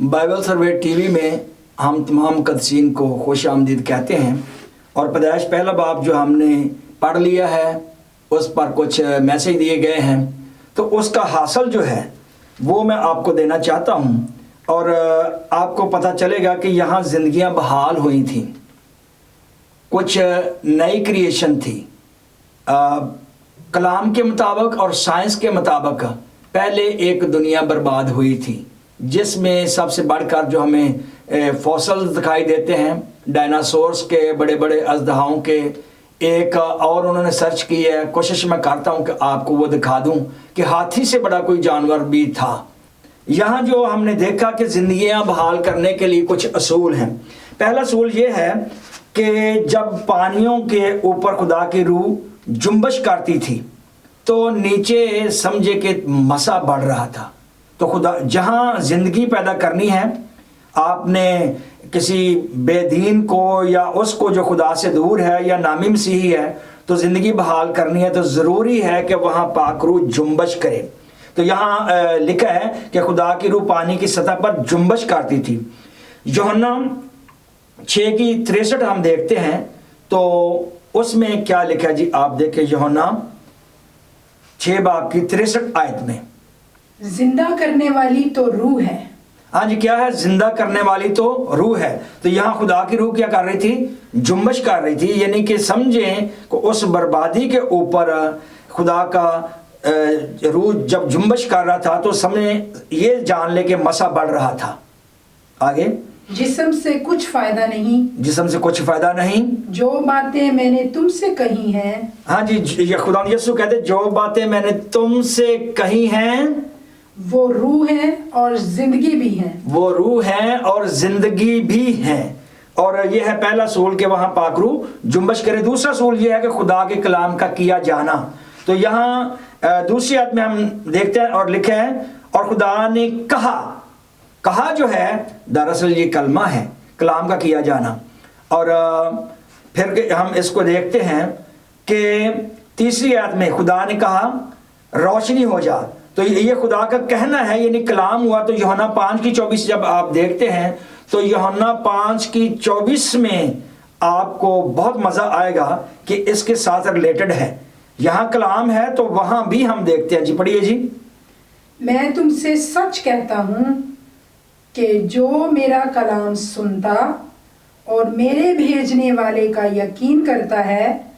Bible सर्वे TV में हम तमाम कदसीन को खुश आमदीद कहते हैं। और पैदाइश पहला बाब जो हमने पढ़ लिया है उस पर कुछ मैसेज दिए गए हैं, तो उसका हासिल जो है वो मैं आपको देना चाहता हूँ। और आपको पता चलेगा कि यहाँ ज़िंदगियाँ बहाल हुई थी, कुछ नई क्रिएशन थी कलाम के मुताबिक और साइंस के मुताबिक। पहले एक दुनिया बर्बाद हुई थी जिसमें सबसे बढ़कर जो हमें फॉसिल्स दिखाई देते हैं डायनासोर्स के, बड़े बड़े अजदहाओं के। एक और उन्होंने सर्च की है, कोशिश मैं करता हूं कि आपको वो दिखा दूं कि हाथी से बड़ा कोई जानवर भी था। यहाँ जो हमने देखा कि ज़िंदगियाँ बहाल करने के लिए कुछ असूल हैं। पहला असूल ये है कि जब पानियों के ऊपर खुदा की रूह जुम्बश करती थी तो नीचे समझे कि मसा बढ़ रहा था। तो खुदा जहाँ ज़िंदगी पैदा करनी है, आपने किसी बेदीन को या उसको जो खुदा से दूर है या नामी मसीही है तो ज़िंदगी बहाल करनी है, तो ज़रूरी है कि वहाँ पाक रूह जुम्बश करे। तो यहाँ लिखा है कि खुदा की रूह पानी की सतह पर जुम्बश करती थी। यूहन्ना 6:63 हम देखते हैं तो उसमें क्या लिखा है जी, आप देखें यूहन्ना 6:63 में, जिंदा करने वाली तो रूह है। हाँ जी, क्या है? जिंदा करने वाली तो रूह है। तो यहाँ खुदा की रूह क्या कर रही थी? जुम्बश कर रही थी। यानी कि समझें कि उस बर्बादी के ऊपर खुदा का रूह जब जुम्बश कर रहा था तो समझें, ये जान ले कि मसा बढ़ रहा था। आगे, जिस्म से कुछ फायदा नहीं, जिस्म से कुछ फायदा नहीं, जो बातें मैंने तुमसे कही हैं। हाँ जी, ये खुदा यीशु कहते जो बातें मैंने तुमसे कही हैं वो रूह है और जिंदगी भी है। वो रूह है और जिंदगी भी है। और ये है पहला सूल के वहां पाक रूह जुम्बश करे। दूसरा सूल ये है कि खुदा के कलाम का किया जाना। तो यहाँ दूसरी आयत में हम देखते हैं और लिखे हैं, और खुदा ने कहा जो है दरअसल ये कलमा है, कलाम का किया जाना। और फिर हम इसको देखते हैं कि तीसरी आयत में खुदा ने कहा रोशनी हो जा। तो ये खुदा का कहना है, यानी कलाम हुआ। तो यूहन्ना 5:24 जब आप देखते हैं तो यूहन्ना 5:24 में आपको बहुत मज़ा आएगा कि इसके साथ रिलेटेड है। यहाँ कलाम है तो वहाँ भी हम देखते हैं जी। पढ़िए जी। मैं तुमसे सच कहता हूँ कि जो मेरा कलाम सुनता और मेरे भेजने वाले का यकीन करता है,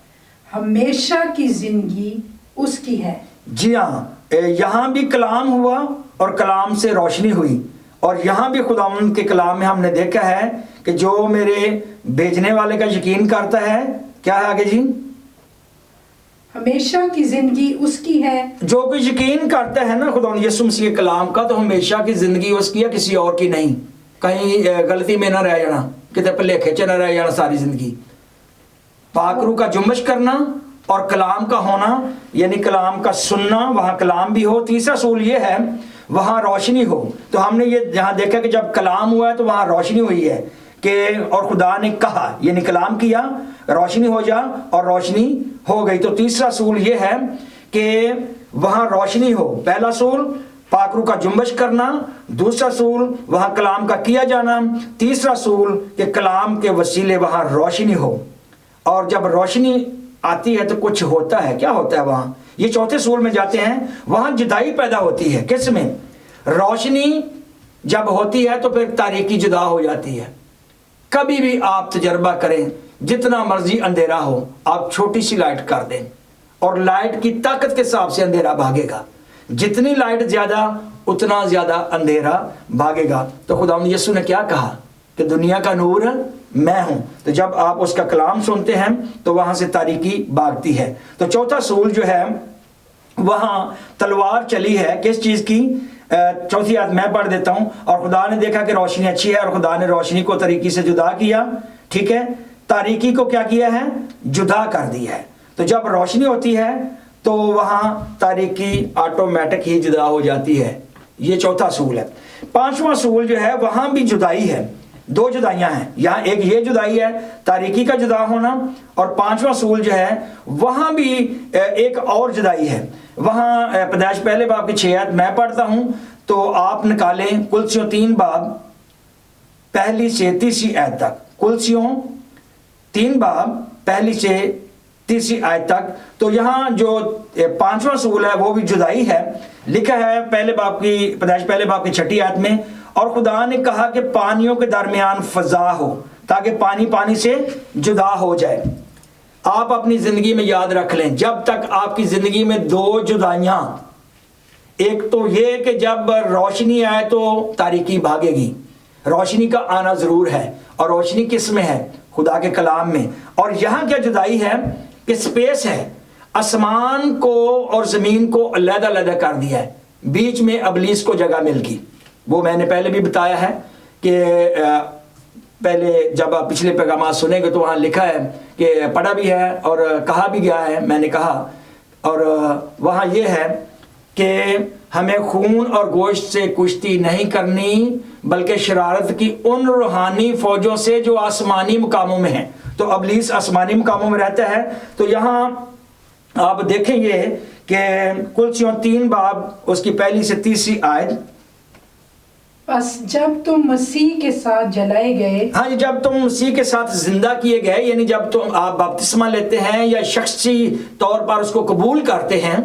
हमेशा की जिंदगी उसकी है। जी हाँ, यहाँ भी कलाम हुआ और कलाम से रोशनी हुई। और यहाँ भी खुदावंद के कलाम में हमने देखा है कि जो मेरे भेजने वाले का यकीन करता है, क्या है आगे जी? हमेशा की जिंदगी उसकी है। जो कोई यकीन करता है ना खुदावंद यीशु मसीह के कलाम का, तो हमेशा की जिंदगी उसकी है, किसी और की नहीं। कहीं गलती में ना रह जाना, कितने भलेखे च ना रह जाना सारी जिंदगी। पाक रूह का जुम्बश करना और कलाम का होना, यानी कलाम का सुनना, वहाँ कलाम भी हो। तीसरा सूल ये है वहाँ रोशनी हो। तो हमने ये जहाँ देखा कि जब कलाम हुआ है तो वहाँ रोशनी हुई है कि, और खुदा ने कहा, यानी कलाम किया, रोशनी हो जा, और रोशनी हो गई। तो तीसरा सूल ये है कि वहाँ रोशनी हो। पहला सूल पाक रूह का जुम्बश करना, दूसरा सूल वहाँ कलाम का किया जाना, तीसरा सूल कि कलाम के वसीले वहाँ रोशनी हो। और जब रोशनी आती है तो कुछ होता है। क्या होता है वहाँ? ये चौथे सूल में जाते हैं, वहाँ जुदाई पैदा होती है। किस में? रोशनी जब होती है तो फिर तारीकी जुदा हो जाती है। कभी भी आप तजर्बा करें, जितना मर्जी अंधेरा हो, आप छोटी सी लाइट कर दें और लाइट की ताकत के हिसाब से अंधेरा भागेगा। जितनी लाइट ज़्यादा उतना ज़्यादा अंधेरा भागेगा। तो खुदावंद यीशु ने क्या कहा कि दुनिया का नूर मैं हूं। तो जब आप उसका कलाम सुनते हैं तो वहां से तारीकी भागती है। तो चौथा सूल जो है वहां तलवार चली है। किस चीज की? चौथी आयत मैं पढ़ देता हूं। और खुदा ने देखा कि रोशनी अच्छी है और खुदा ने रोशनी को तारीकी से जुदा किया। ठीक है, तारीकी को क्या किया है? जुदा कर दिया है। तो जब रोशनी होती है तो वहां तारीकी ऑटोमेटिक ही जुदा हो जाती है। ये चौथा सूल है। पांचवा सूल जो है वहां भी जुदाई है। दो जुदाइयां हैं यहाँ, एक ये जुदाई है तारीकी का जुदा होना, और पांचवा सूल जो है वहां भी एक और जुदाई है। वहां पैदाइश पहले बाब की 6 आयत मैं पढ़ता हूं तो आप निकालें। कुलसियों 3 बाब पहली से तीसरी आयत तक। कुलसियों 3 बाब पहली से तीसरी आयत तक। तो यहाँ जो 5वां असूल है वो भी जुदाई है। लिखा है पहले बाब की पैदाइश पहले बाब की 6ठी आयत में, और खुदा ने कहा कि पानियों के दरमियान फजा हो, ताकि पानी पानी से जुदा हो जाए। आप अपनी जिंदगी में याद रख लें, जब तक आपकी जिंदगी में 2 जुदाइयां, एक तो ये कि जब रोशनी आए तो तारीकी भागेगी, रोशनी का आना जरूर है, और रोशनी किस में है? खुदा के कलाम में। और यहां क्या जुदाई है कि स्पेस है, आसमान को और जमीन को अलग अलग कर दिया है, बीच में अबलीस को जगह मिल गई। वो मैंने पहले भी बताया है कि पहले जब आप पिछले पैगाम सुनेंगे तो वहाँ लिखा है कि पढ़ा भी है और कहा भी गया है, मैंने कहा, और वहाँ ये है कि हमें खून और गोश्त से कुश्ती नहीं करनी, बल्कि शरारत की उन रूहानी फौजों से जो आसमानी मुकामों में हैं। तो अबलीस आसमानी मुकामों में रहता है। तो यहाँ आप देखेंगे कि कुलसियों 3 बाब उसकी पहली से तीसरी आयत। बस जब तुम मसीह के साथ जलाए गए, हाँ जी, जब तुम मसीह के साथ जिंदा किए गए, यानी जब तुम आप बपतिस्मा लेते हैं या शख्सी तौर पर उसको कबूल करते हैं,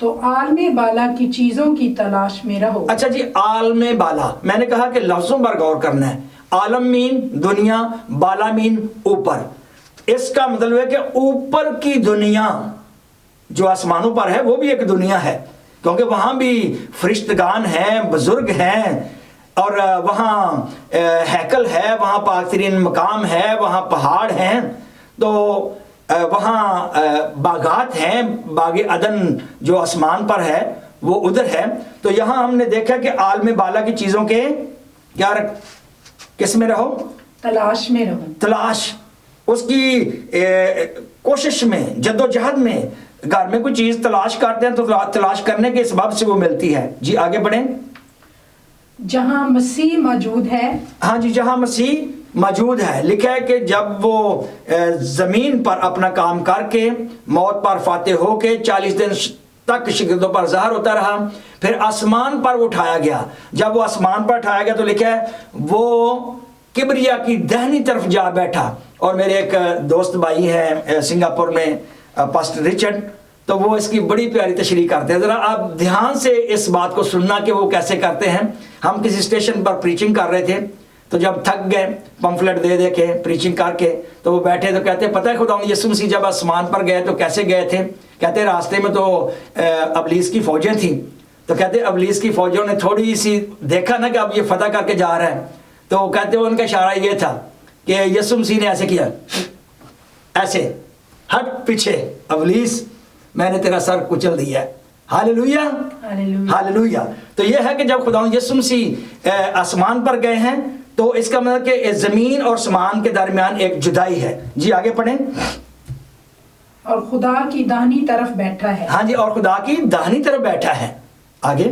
तो आलमे बाला की चीजों की तलाश में रहो। अच्छा जी, आलमे बाला, मैंने कहा कि लफ्जों पर गौर करना है। आलम मीन दुनिया, बाला मीन ऊपर। इसका मतलब है कि ऊपर की दुनिया जो आसमानों पर है वो भी एक दुनिया है, क्योंकि वहां भी फरिश्तगान हैं, बुजुर्ग हैं, और वहाँ हैकल है, वहाँ पाकतरीन मकाम है, वहाँ पहाड़ हैं, तो वहाँ बागात हैं, बागे अदन जो आसमान पर है वो उधर है। तो यहाँ हमने देखा कि आलम बाला की चीज़ों के क्या किस में रहो? तलाश में रहो। तलाश, उसकी कोशिश में, जद्दोजहद में। घर में कोई चीज़ तलाश करते हैं तो तलाश करने के सबब से वो मिलती है। जी आगे बढ़ें। जहाँ मसीह मौजूद है, हाँ जी, जहाँ मसीह मौजूद है। लिखा है कि जब वो ज़मीन पर अपना काम करके मौत पर फाते होके 40 दिन तक शिगिर्दों पर ज़ाहिर होता रहा, फिर आसमान पर वो उठाया गया। जब वो आसमान पर उठाया गया तो लिखा है वो किबरिया की दाहिनी तरफ जा बैठा। और मेरे एक दोस्त भाई हैं सिंगापुर में, पास्टर रिचर्ड, तो वो इसकी बड़ी प्यारी तशरीह करते हैं। ज़रा आप ध्यान से इस बात को सुनना कि वो कैसे करते हैं। हम किसी स्टेशन पर प्रीचिंग कर रहे थे, तो जब थक गए पंफलेट दे दे के प्रीचिंग करके, तो वो बैठे तो कहते पता है खुदा यीशु मसीह जब आसमान पर गए तो कैसे गए थे? कहते रास्ते में तो अबलीस की फौजें थी। तो कहते अबलीस की फौजों ने थोड़ी सी देखा ना कि अब ये फतह करके जा रहा है, तो कहते उनका इशारा ये था कि यीशु मसीह ने ऐसे किया, ऐसे हट पीछे अबलीस, मैंने तेरा सर कुचल दिया है। Hallelujah, hallelujah. तो यह है कि जब खुदा यीशु मसीह आसमान पर गए हैं तो इसका मतलब कि जमीन और आसमान के दरमियान एक जुदाई है। जी आगे पढ़ें। और खुदा की दाहिनी तरफ बैठा है। हाँ जी, और खुदा की दाहिनी तरफ बैठा है। आगे।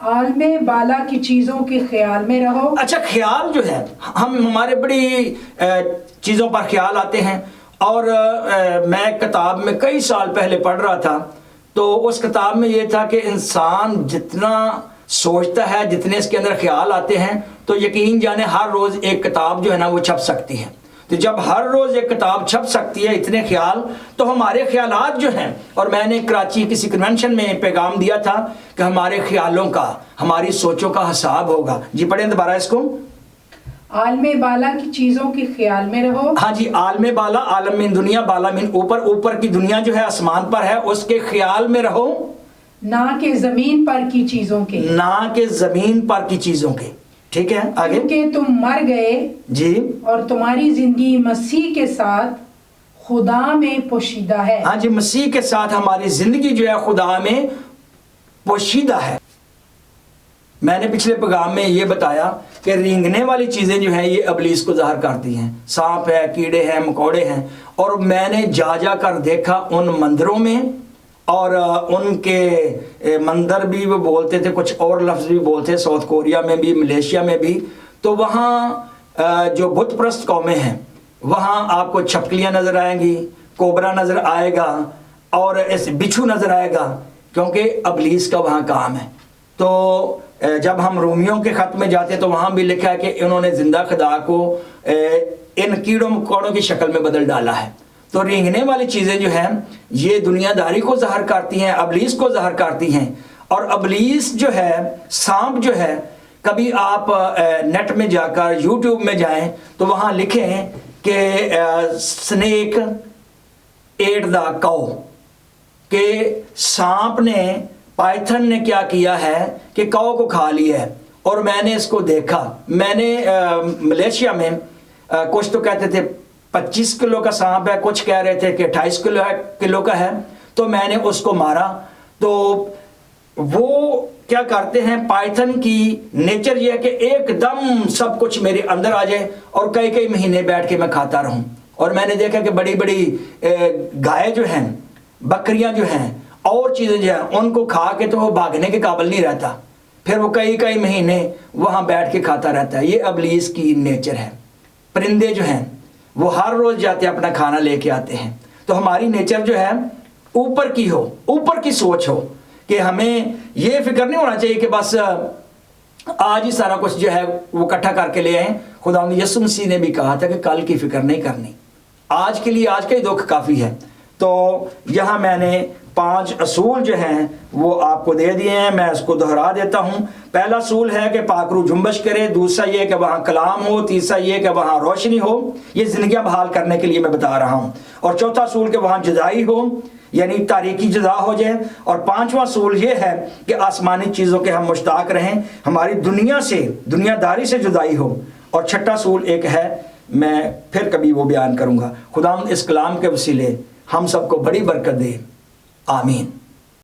आलमे बाला की चीजों के ख्याल में रहो। अच्छा, ख्याल जो है, हम हमारे बड़ी चीज़ों पर ख्याल आते हैं। और मैं किताब में कई साल पहले पढ़ रहा था, तो उस किताब में ये था कि इंसान जितना सोचता है, जितने इसके अंदर ख्याल आते हैं, तो यकीन जाने हर रोज़ एक किताब जो है ना वो छप सकती है। तो जब हर रोज़ एक किताब छप सकती है, इतने ख्याल, तो हमारे ख्यालात जो हैं, और मैंने कराची किसी कन्वेंशन में पैगाम दिया था कि हमारे ख्यालों का, हमारी सोचों का हिसाब होगा। जी पढ़ें दोबारा इसको। आलमे बाला की चीजों के ख्याल में रहो। हाँ जी, आलमे बाला, आलम में दुनिया, बाला में ऊपर, ऊपर की दुनिया जो है आसमान पर है, उसके ख्याल में रहो, ना कि जमीन पर की चीजों के, ना कि जमीन पर की चीजों के। ठीक है, आगे। क्योंकि तुम मर गए जी, और तुम्हारी जिंदगी मसीह के साथ खुदा में पोशीदा है। हाँ जी, मसीह के साथ हमारी जिंदगी जो है खुदा में पोशीदा है। मैंने पिछले पैगाम में ये बताया कि रेंगने वाली चीज़ें जो हैं ये अबलीस को ज़ाहिर करती हैं। सांप है, कीड़े हैं, मकोड़े हैं। और मैंने जा कर देखा उन मंदिरों में, और उनके मंदिर भी वो बोलते थे, कुछ और लफ्ज़ भी बोलते, साउथ कोरिया में भी, मलेशिया में भी। तो वहाँ जो बुत परस्त कौमें हैं, वहाँ आपको छपकलियाँ नज़र आएंगी, कोबरा नज़र आएगा, और ऐसे बिच्छू नज़र आएगा, क्योंकि अबलीस का वहाँ काम है। तो जब हम रोमियों के ख़त में जाते तो वहाँ भी लिखा है कि इन्होंने जिंदा खुदा को इन कीड़ों मकोड़ों की शक्ल में बदल डाला है। तो रेंगने वाली चीज़ें जो हैं ये दुनियादारी को ज़ाहिर करती हैं, अबलीस को ज़ाहिर करती हैं। और अबलीस जो है, सांप जो है, कभी आप नेट में जाकर यूट्यूब में जाएं तो वहाँ लिखें कि स्नेक एट द काउ, कि सांप ने, पाइथन ने क्या किया है कि काऊ को खा लिया है। और मैंने इसको देखा, मैंने मलेशिया में कुछ तो कहते थे 25 किलो का सांप है, कुछ कह रहे थे कि 28 किलो का है। तो मैंने उसको मारा। तो वो क्या करते हैं, पाइथन की नेचर ये है कि एकदम सब कुछ मेरे अंदर आ जाए और कई कई महीने बैठ के मैं खाता रहूं। और मैंने देखा कि बड़ी बड़ी गाय जो हैं, बकरियां जो हैं और चीज़ें जो हैं, उनको खा के तो वो भागने के काबिल नहीं रहता, फिर वो कई कई महीने वहाँ बैठ के खाता रहता है। ये अबलीस की नेचर है। परिंदे जो हैं वो हर रोज़ जाते हैं, अपना खाना लेके आते हैं। तो हमारी नेचर जो है ऊपर की हो, ऊपर की सोच हो कि हमें ये फिक्र नहीं होना चाहिए कि बस आज ही सारा कुछ जो है वो इकट्ठा करके ले आए। खुदावंद यीशु मसीह ने भी कहा था कि कल की फिक्र नहीं करनी, आज के लिए आज का ही दुख काफ़ी है। तो यहाँ मैंने 5 असूल जो हैं वो आपको दे दिए हैं, मैं इसको दोहरा देता हूँ। पहला असूल है कि पाकरू जुम्बश करे, दूसरा ये कि वहाँ कलाम हो, तीसरा ये कि वहाँ रोशनी हो, ये जिंदगियाँ बहाल करने के लिए मैं बता रहा हूँ। और चौथा असूल कि वहाँ जुदाई हो, यानी तारीकी जुदा हो जाए। और 5वां असूल ये है कि आसमानी चीज़ों के हम मुश्ताक रहें, हमारी दुनिया से, दुनियादारी से जुदाई हो। और छठा असूल एक है, मैं फिर कभी वो बयान करूँगा। खुदावंद इस कलाम के वसीले हम सबको बड़ी बरकत दे। आमीन।